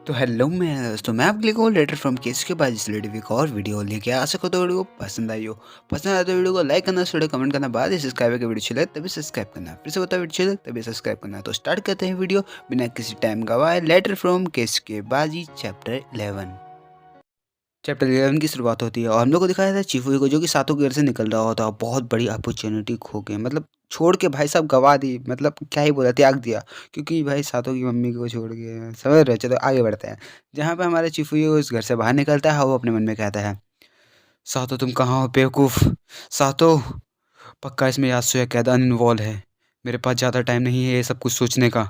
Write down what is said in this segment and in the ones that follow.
तो हेलो मैं दोस्तों, मैं आपके लिए को लेटर फ्रॉम केस के बाद इस रिलेटेड एक और वीडियो लेके आ सको तो वीडियो को पसंद आई हो। पसंद आया तो वीडियो को लाइक करना, वीडियो कमेंट करना, बाद सब्सक्राइब के वीडियो चले तभी सब्सक्राइब करना, फिर से होता वीडियो चले तभी सब्सक्राइब करना। तो स्टार्ट करते हैं वीडियो बिना किसी टाइम गवाए। लेटर फ्रॉम केस के बाजी चैप्टर 11। चैप्टर 11 की शुरुआत होती है और हम लोग को दिखाया था चीफू को जो कि सातों के घर से निकल रहा होता है। बहुत बड़ी अपॉर्चुनिटी खो गई, मतलब छोड़ के भाई साहब गवा दी, मतलब क्या ही बोला, त्याग दिया। क्योंकि भाई सातों की मम्मी को छोड़ के समझ रहे। चलो आगे बढ़ते हैं। जहाँ पे हमारे चीफू उस घर से बाहर निकलता है, वो अपने मन में कहता है, सातों तुम कहाँ हो बेवकूफ़। सातों पक्का इसमें यासुया कैद इन्वॉल्व है। मेरे पास ज़्यादा टाइम नहीं है ये सब कुछ सोचने का।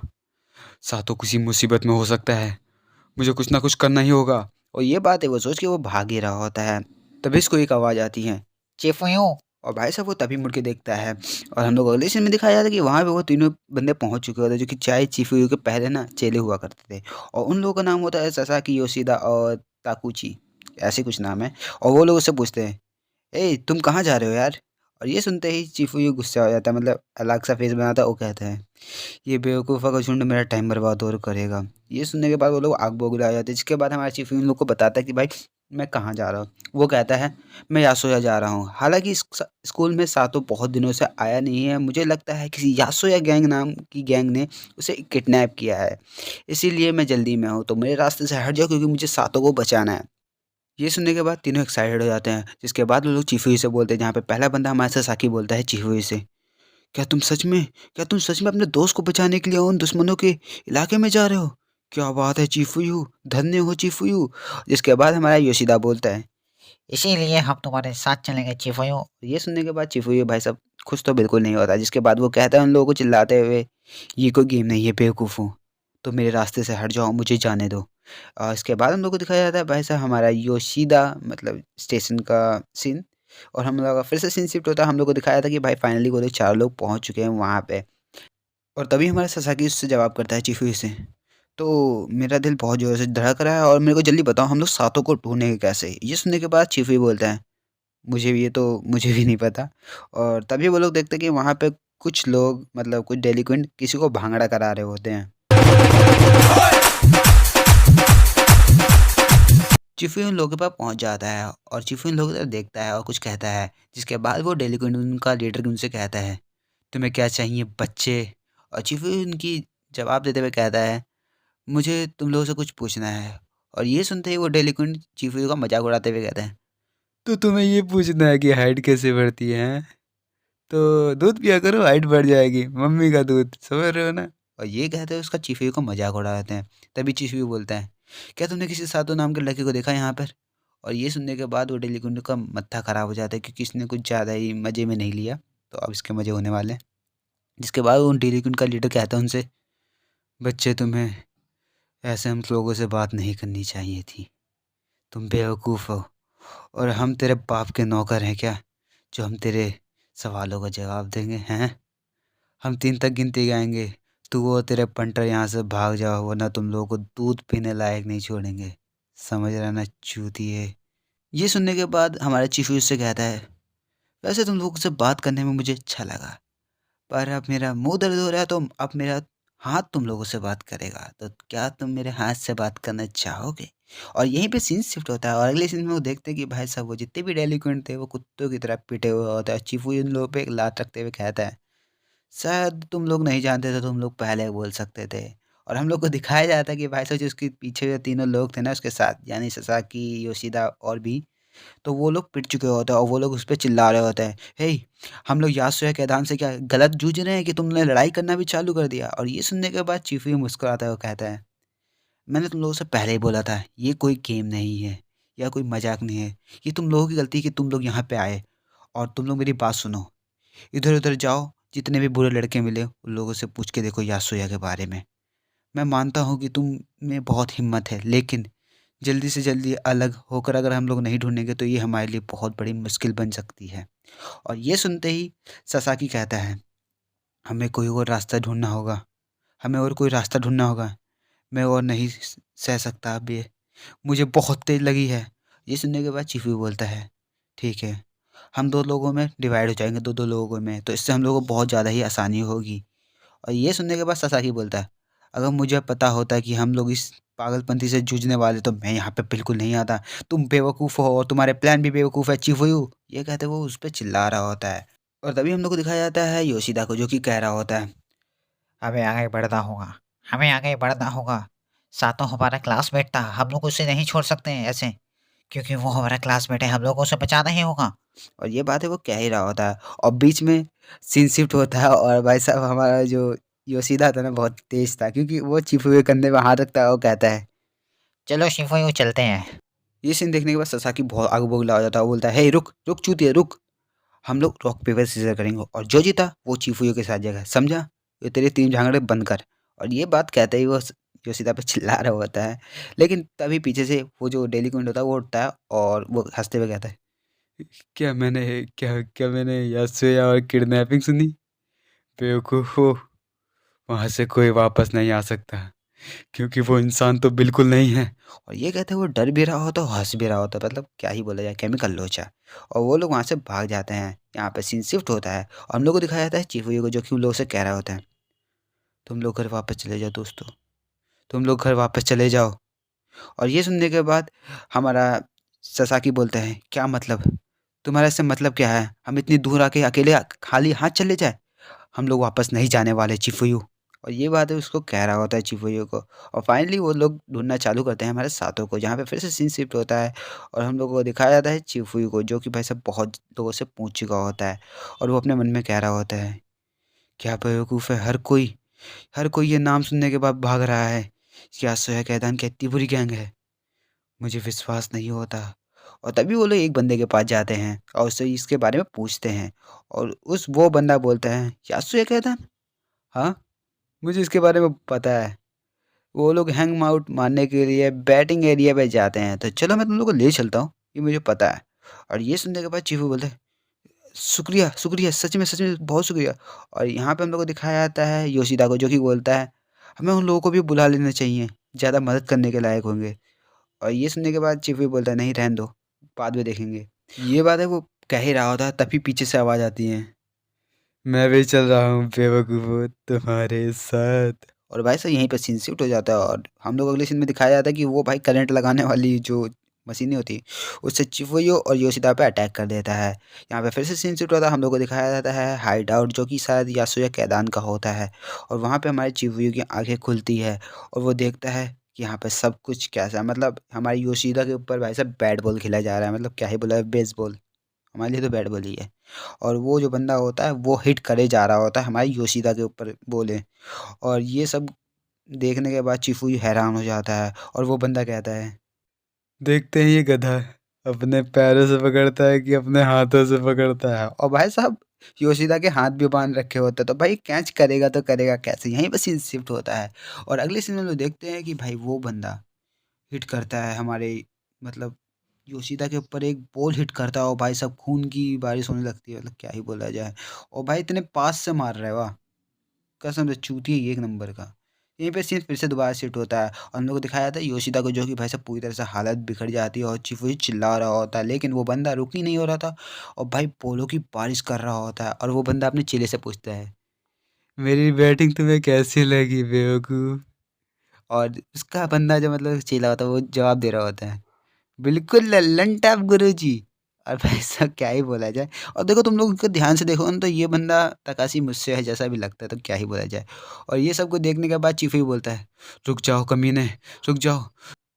सातों किसी मुसीबत में हो सकता है, मुझे कुछ ना कुछ करना ही होगा। और ये बात है वो सोच के वो भाग ही रहा होता है। तभी इसको एक आवाज़ आती है, चेफुयो। और भाई साहब वो तभी मुड़ के देखता है और हम लोग अगले सीन में दिखाया जाता है कि वहाँ पे वो तीनों बंदे पहुंच चुके होते हैं जो कि चाय चीफुयो के पहले ना चेले हुआ करते थे। और उन लोगों का नाम होता है ससाकी, योशिदा और ताकुची, ऐसे कुछ नाम है। और वो लोग उससे पूछते हैं, ए तुम कहाँ जा रहे हो यार। और ये सुनते ही चीफुयो गुस्सा हो जाता है, मतलब अलग सा फेस बनाता है। वो कहता है, ये बेवकूफ़ा का झुंड मेरा टाइम बर्बाद और करेगा। ये सुनने के बाद वो लोग आग बबूला आ जाते हैं। जिसके बाद हमारा चीफ इन लोग को बताता है कि भाई मैं कहाँ जा रहा हूँ। वो कहता है, मैं यासोया जा रहा हूँ। हालांकि इस स्कूल में सातों बहुत दिनों से आया नहीं है। मुझे लगता है किसी यासोया गैंग नाम की गैंग ने उसे किडनैप किया है, इसीलिए मैं जल्दी में हूँ। तो मेरे रास्ते से हट जाओ क्योंकि मुझे सातों को बचाना है। ये सुनने के बाद तीनों एक्साइटेड हो जाते हैं। जिसके बाद वो लोग चीफुई से बोलते हैं, जहाँ पे पहला बंदा हमारे से साकी बोलता है चीफुई से, क्या तुम सच में क्या तुम सच में अपने दोस्त को बचाने के लिए उन दुश्मनों के इलाके में जा रहे हो? क्या बात है चीफुयू, धन्य हो चीफुयू। जिसके बाद हमारा योशिदा बोलता है, इसीलिए हम तुम्हारे साथ चलेंगे चिफुयो। ये सुनने के बाद चीफुयू भाई साहब खुश तो बिल्कुल नहीं होता। जिसके बाद वो कहता है उन लोगों को चिल्लाते हुए, ये कोई गेम नहीं है बेवकूफ़ों, तो मेरे रास्ते से हट जाओ, मुझे जाने दो। और इसके बाद हम लोग को दिखाया जाता है भाई साहब हमारा योशिदा, मतलब स्टेशन का सीन। और हम लोग का फिर से सीन शिफ्ट होता है। हम लोग को दिखाया था कि भाई फाइनली वो लोग चार लोग पहुंच चुके हैं वहाँ पे। और तभी हमारा ससाकी उससे जवाब करता है चिफुई से, तो मेरा दिल बहुत ज़ोर से धड़क रहा है और मेरे को जल्दी बताओ हम लोग सातों को ढूंढेंगे कैसे। ये सुनने के बाद चिफुई बोलता है, मुझे भी नहीं पता। और तभी वो लोग देखते हैं कि वहाँ पे कुछ लोग, मतलब कुछ डेलिक्वेंट किसी को भांगड़ा करा रहे होते हैं। चिफुई उन लोगों के पास पहुँच जाता है और चिफुई उन लोगों को देखता है और कुछ कहता है। जिसके बाद वो डेलिक्वेंट उनका लीडर उनसे कहता है, तुम्हें क्या चाहिए बच्चे। और चिफुई उनकी जवाब देते हुए कहता है, मुझे तुम लोगों से कुछ पूछना है। और ये सुनते ही वो डेलिक्वेंट चीफू का मजाक उड़ाते हुए कहते हैं, तो तुम्हें ये पूछना है कि हाइट कैसे बढ़ती है हैं? तो दूध पिया करो, हाइट बढ़ जाएगी, मम्मी का दूध, समझ रहे हो ना। और ये कहते हैं उसका चीफू का मजाक उड़ाते हैं। तभी चीफू बोलता है, क्या तुमने किसी साधु नाम के लड़के को देखा यहाँ पर। और ये सुनने के बाद वो डेलिक्वेंट का मत्था खराब हो जाता है क्योंकि इसने कुछ ज़्यादा ही मज़े में नहीं लिया। तो अब इसके मज़े होने वाले हैं। जिसके बाद वो डेलिक्वेंट का लीडर कहता है उनसे, बच्चे तुम्हें ऐसे हम लोगों से बात नहीं करनी चाहिए थी। तुम बेवकूफ़ हो और हम तेरे बाप के नौकर हैं क्या, जो हम तेरे सवालों का जवाब देंगे हैं। हम 3 तक गिनती गाएंगे, तू और तेरे पंटर यहाँ से भाग जाओ वरना तुम लोगों को दूध पीने लायक नहीं छोड़ेंगे। समझ रहा ना चूतिए। ये सुनने के बाद हमारा चीफ उससे कहता है, वैसे तुम लोगों से बात करने में मुझे अच्छा लगा, पर अब मेरा मुंह दर्द हो रहा है तो अब मेरा हाथ तुम लोगों से बात करेगा। तो क्या तुम मेरे हाथ से बात करना चाहोगे। और यहीं पे सीन शिफ्ट होता है और अगले सीन में वो देखते हैं कि भाई साहब वो जितने भी डेलिक्वेंट थे वो कुत्तों की तरह पिटे हुए होता है। चीफू इन लोगों पे एक लात रखते हुए कहता है, शायद तुम लोग नहीं जानते थे, तुम लोग पहले बोल सकते थे। और हम लोग को दिखाया जाता है कि भाई साहब जो उसके पीछे जो तीनों लोग थे ना उसके साथ, यानी ससाकी, योशिदा और भी, तो वो लोग पिट चुके होते हैं और वो लोग उस पे चिल्ला रहे होते हैं, हे हम लोग यासुया कैदान से क्या गलत जूझ रहे हैं कि तुमने लड़ाई करना भी चालू कर दिया। और ये सुनने के बाद चीफू मुस्कुराता है वो कहता है, मैंने तुम लोगों से पहले ही बोला था ये कोई गेम नहीं है या कोई मजाक नहीं है। ये तुम लोगों की गलती है कि तुम लोग यहाँ पे आए। और तुम लोग मेरी बात सुनो, इधर उधर जाओ, जितने भी बुरे लड़के मिले उन लोगों से पूछ के देखो यासुया के बारे में। मैं मानता हूँ कि तुम में बहुत हिम्मत है, लेकिन जल्दी से जल्दी अलग होकर अगर हम लोग नहीं ढूंढेंगे तो ये हमारे लिए बहुत बड़ी मुश्किल बन सकती है। और ये सुनते ही ससाकी कहता है, हमें कोई और रास्ता ढूंढना होगा, हमें और कोई रास्ता ढूंढना होगा। मैं और नहीं सह सकता अब ये, मुझे बहुत तेज लगी है। ये सुनने के बाद चीफू बोलता है, ठीक है, हम दो लोगों में डिवाइड हो जाएंगे, दो दो लोगों में, तो इससे हम लोगों को बहुत ज़्यादा ही आसानी होगी। और ये सुनने के बाद ससाकी बोलता है, अगर मुझे पता होता कि हम लोग इस पागलपंती से जूझने वाले तो मैं यहाँ पे बिल्कुल नहीं आता। तुम बेवकूफ़ हो और तुम्हारे प्लान भी बेवकूफ़ है चिफ़ुयू। ये कहते वो उस पे चिल्ला रहा होता है और तभी हम लोग को दिखाया जाता है योशिदा को जो कि कह रहा होता है। हमें आगे बढ़ना होगा, हमें आगे बढ़ना होगा। सातों हमारा क्लासमेट था, हम लोग उसे नहीं छोड़ सकते हैं ऐसे, क्योंकि वो हमारा क्लासमेट है, हम लोग को उसे बचाना ही होगा। और ये बात है वो कह ही रहा होता है और बीच में सीन शिफ्ट होता है और भाई साहब हमारा जो योशिदा था ना बहुत तेज़ था क्योंकि वो चिफ़ुए के कंधे में हाथ रखता है और कहता है। चलो शिफोयू चलते हैं। ये सीन देखने के बाद ससाकी बहुत आग बबूला हो जाता है। वो बोलता है, हे रुक रुक चूतिया रुक, हम लोग रॉक पेपर सीजर करेंगे और जो जीता वो चिफुयो के साथ जाएगा, समझा? ये तेरे 3 झांगड़े बंद कर। और ये बात कहते ही वो योशिदा पे चिल्ला रहा होता है। लेकिन तभी पीछे से वो जो डेली क्विंट होता है वो उठता है और वो हँसते हुए कहता है, क्या मैंने यासुया और किडनैपिंग सुनी? बेवकूफ़ हो, वहाँ से कोई वापस नहीं आ सकता क्योंकि वो इंसान तो बिल्कुल नहीं है। और ये कहते हैं वो डर भी रहा होता है, हँस भी रहा होता है, मतलब क्या ही बोला जाए, केमिकल लोचा। और वो लोग वहाँ से भाग जाते हैं। यहाँ पे सीन शिफ्ट होता है और हम लोग को दिखाया जाता है चिफुयो को जो कि उन लोगों से कह रहा होता है, तुम लोग घर वापस चले जाओ दोस्तों, तुम लोग घर वापस चले जाओ। और ये सुनने के बाद हमारा ससाकी बोलता है, क्या मतलब? तुम्हारा इससे मतलब क्या है? हम इतनी दूर आके अकेले खाली हाथ चले जाए? हम लोग वापस नहीं जाने वाले चिफुयू। और ये बात है उसको कह रहा होता है चिफुयू को। और फाइनली वो लोग ढूंढना चालू करते हैं हमारे साथों को, जहाँ पे फिर से सीन शिफ्ट होता है और हम लोगों को दिखाया जाता है चिफुयू को जो कि भाई साहब बहुत लोगों से पूछ चुका होता है। और वो अपने मन में कह रहा होता है, क्या बेवकूफ़ है हर कोई ये नाम सुनने के बाद भाग रहा है। क्या सोया कैदान की इतनी बुरी गैंग है, मुझे विश्वास नहीं होता। और तभी वो लोग एक बंदे के पास जाते हैं और उससे इसके बारे में पूछते हैं और उस वो बंदा बोलता है, यासुया कैदान, हाँ मुझे इसके बारे में पता है। वो लोग हैंग आउट मारने के लिए बैटिंग एरिया पे जाते हैं, तो चलो मैं तुम लोग को ले चलता हूँ, ये मुझे पता है। और ये सुनने के बाद चीफू बोलते हैं, शुक्रिया शुक्रिया सच में बहुत शुक्रिया। और यहाँ पे हम लोग को दिखाया जाता है योशिदा को जो कि बोलता है, हमें उन लोगों को भी बुला लेना चाहिए, ज़्यादा मदद करने के लायक होंगे। और ये सुनने के बाद चीफू बोलता है, नहीं रहने दो, बाद में देखेंगे। ये बात है वो कह ही रहा होता है तभी पीछे से आवाज़ आती है, मैं भी चल रहा हूँ बेवकूफ़ तुम्हारे साथ। और भाई साहब यहीं पे सीन शिफ्ट हो जाता है और हम लोग अगले सीन में दिखाया जाता है कि वो भाई करंट लगाने वाली जो मशीनें होती उससे चिफुयो और योशिदा पे अटैक कर देता है। यहाँ पे फिर से सीन शिफ्ट होता है, हम लोग को दिखाया जाता है हाइड आउट जो कि शायद यासुया कैदान का होता है। और वहाँ पे हमारे चिफुयो की आंखें खुलती है और वो देखता है कि यहाँ पे सब कुछ कैसा है, मतलब हमारी योशिदा के ऊपर भाई साहब बैट बॉल खेला जा रहा है, मतलब क्या ही बोला है, बेसबॉल, हमारे लिए तो बैट बॉल ही है। और वो जो बंदा होता है वो हिट करे जा रहा होता है हमारी योशिदा के ऊपर बोले। और ये सब देखने के बाद चिफू हैरान हो जाता है और वो बंदा कहता है, देखते हैं ये गधा अपने पैरों से पकड़ता है कि अपने हाथों से पकड़ता है। और भाई साहब योशिदा के हाथ भी बांध रखे होते हैं, तो भाई कैच करेगा तो करेगा कैसे, यहीं पर सीन शिफ्ट होता है। और अगले सीन में लोग देखते हैं कि भाई वो बंदा हिट करता है हमारे, मतलब योशिदा के ऊपर एक बॉल हिट करता है और भाई साहब खून की बारिश होने लगती है, मतलब क्या ही बोला जाए। और भाई इतने पास से मार रहा है, वाह कसम से चूती है एक नंबर का। यहीं पे सीन फिर से दोबारा शिफ्ट होता है और हम लोग को दिखाया जाता है योशिदा को जो कि भाई साहब पूरी तरह से हालत बिगड़ जाती है और चिफू चिल्ला रहा होता है, लेकिन वो बंदा रुक ही नहीं हो रहा था और भाई पोलो की बारिश कर रहा होता है। और वो बंदा अपने चेले से पूछता है, मेरी बैटिंग तुम्हें कैसी लगी बेवकूफ़? और उसका बंदा जो मतलब चेला होता है वो जवाब दे रहा होता है, बिल्कुल लल्लन टैप गुरुजी। और भाई साहब क्या ही बोला जाए। और देखो तुम लोग इसको ध्यान से देखो ना तो ये बंदा तकाशी मुझसे है जैसा भी लगता है, तो क्या ही बोला जाए। और ये सब कुछ देखने के बाद चीफू बोलता है, रुक जाओ कमीने, रुक जाओ,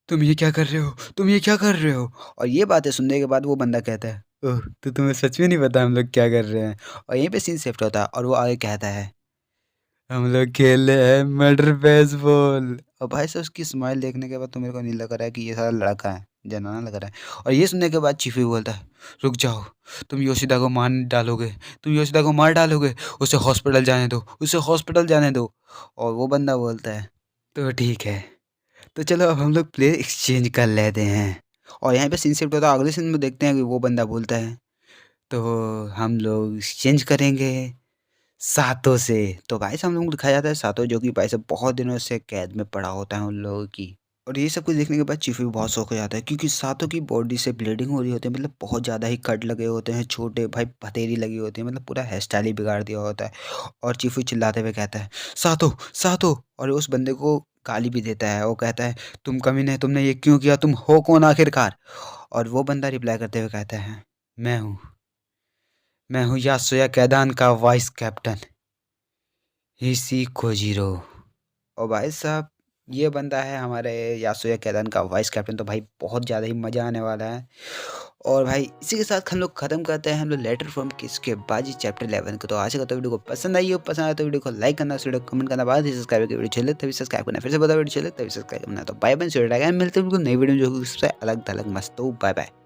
तुम ये क्या कर रहे हो, तुम ये क्या कर रहे हो? और ये बातें सुनने के बाद वो बंदा कहता है, ओह तो तुम्हें सच में नहीं पता हम लोग क्या कर रहे हैं? और यहीं पे सीन शिफ्ट होता है और वो आगे कहता है, हम लोग खेल रहे हैं मर्डर बेसबॉल। और भाई साहब उसकी स्माइल देखने के बाद तो मेरे को नहीं लग रहा है कि ये सारा लड़का है, जनाना लग रहा है। और ये सुनने के बाद चीफी बोलता है, रुक जाओ, तुम योशिदा को मार डालोगे, तुम योशिदा को मार डालोगे, उसे हॉस्पिटल जाने दो, उसे हॉस्पिटल जाने दो। और वो बंदा बोलता है, तो ठीक है, तो चलो अब हम लोग प्लेयर एक्सचेंज कर लेते हैं। और यहाँ पे सीन शिफ्ट होता है, अगले सीन में देखते हैं कि वो बंदा बोलता है, तो हम लोग एक्सचेंज करेंगे सातों से। तो भाई साहब हम लोग को दिखाया जाता है सातों जो कि भाई साहब बहुत दिनों से कैद में पड़ा होता है उन लोगों की। और ये सब कुछ देखने के बाद चीफू भी बहुत शौक हो जाता है क्योंकि सातों की बॉडी से ब्लीडिंग हो रही होती है, मतलब बहुत ज़्यादा ही कट लगे होते हैं, छोटे भाई पथेरी लगी होती है, मतलब पूरा हेयर स्टाइल ही बिगाड़ दिया होता है। और चीफू चिल्लाते हुए कहता है, सातों सातों, और उस बंदे को गाली भी देता है। वो कहता है, तुम कमीने, तुमने ये क्यों किया, तुम हो कौन आखिरकार? और वो बंदा रिप्लाई करते हुए कहता है, मैं हूँ यासुया कैदान का वाइस कैप्टन हिसी खोजिरो। और भाई साहब, ये बंदा है हमारे यासुया कैदान का वाइस कैप्टन। तो भाई बहुत ज़्यादा ही मज़ा आने वाला है। और भाई इसी के साथ हम लोग ख़त्म करते हैं हम लोग लेटर फ्रॉम किसके बाजी चैप्टर 11 को। तो आशा करता हूँ वीडियो को पसंद आई हो। पसंद आया तो वीडियो को लाइक करना, वीडियो को कमेंट करना, बाद ही सब्सक्राइब करके वीडियो चले तभी सब्सक्राइब करना, फिर से बता वीडियो चले तभी सब्सक्राइब करना। तो बाय बाय, मिलते हैं बिल्कुल नई वीडियो जो सबसे अलग थलग मस्त। तो बाय बाय।